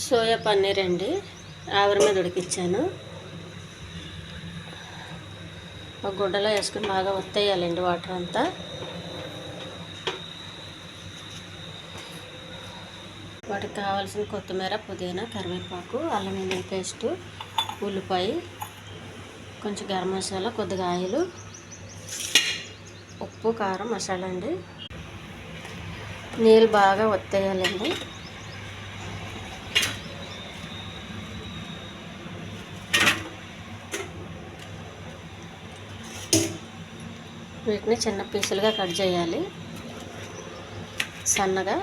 Soya paneer అండి, ఆవిరి మీద ఉడికించాను. ఒక గుడ్డలో వేసుకుని బాగా ఒత్తేయాలండి వాటర్ అంతా. వాటికి కావాల్సిన కొత్తిమీర, పుదీనా, కరివేపాకు, అల్లం వెల్లుల్లి పేస్టు, ఉల్లిపాయ, కొంచెం గరం మసాలా, కొద్దిగా ఆయిల్, ఉప్పు, కారం, మసాలా అండి. నీళ్ళు బాగా ఒత్తేయాలండి. వీటిని చిన్న పీసులుగా కట్ చేయాలి సన్నగా.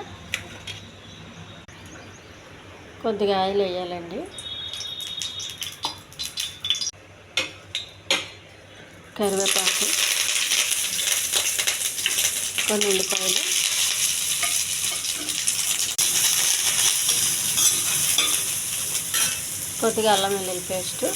కొద్దిగా ఆయిల్ వేయాలండి. కరివేపాకు, కొన్ని ఉల్లిపాయలు, కొద్దిగా అల్లం వెల్లుల్లి పేస్టు,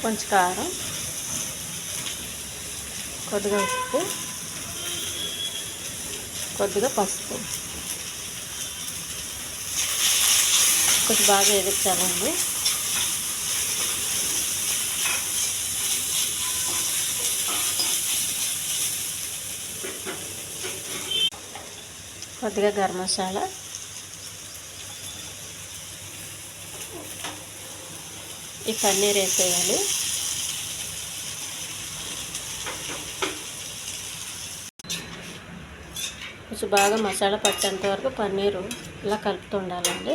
కొంచెం కారం, కొద్దిగా ఉప్పు, కొద్దిగా పసుపు. కొంచెం బాగా వేగించాలండి. కొద్దిగా గరం మసాలా, ఈ పన్నీర్ వేసేయాలి. కొంచెం బాగా మసాలా పట్టేంత వరకు పన్నీరు ఇలా కలుపుతూ ఉండాలండి.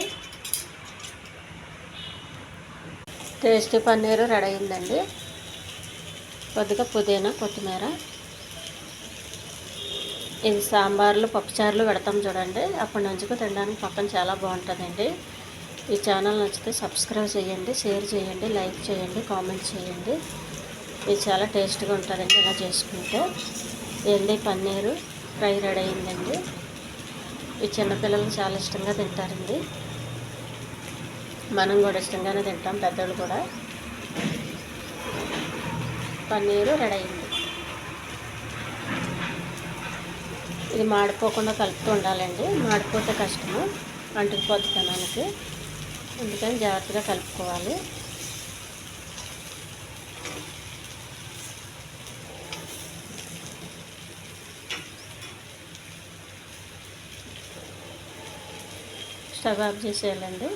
టేస్టీ పన్నీరు రెడీ అయిందండి. కొద్దిగా పుదీనా, కొత్తిమీర. ఇది సాంబార్లు, పప్పుచారులు పెడతాం చూడండి, అప్పుడు నంచుకు తినడానికి పక్కన చాలా బాగుంటుందండి. ఈ ఛానల్ నచ్చితే సబ్స్క్రైబ్ చేయండి, షేర్ చేయండి, లైక్ చేయండి, కామెంట్ చేయండి. ఇది చాలా టేస్ట్గా ఉంటుందండి ఇలా చేసుకుంటే. ఏంది పన్నీరు ఫ్రై రెడీ అయిందండి. ఈ చిన్నపిల్లలు చాలా ఇష్టంగా తింటారండి. మనం కూడా ఇష్టంగానే తింటాం, పెద్దలు కూడా. పన్నీరు రెడీ అయింది. ఇది మాడిపోకుండా కలుపుతూ ఉండాలండి. మాడిపోతే కష్టము, అంటుకుపోద్ది కనానికి. అందుకని జాగ్రత్తగా కలుపుకోవాలి. Stove off చేసేయాలండి.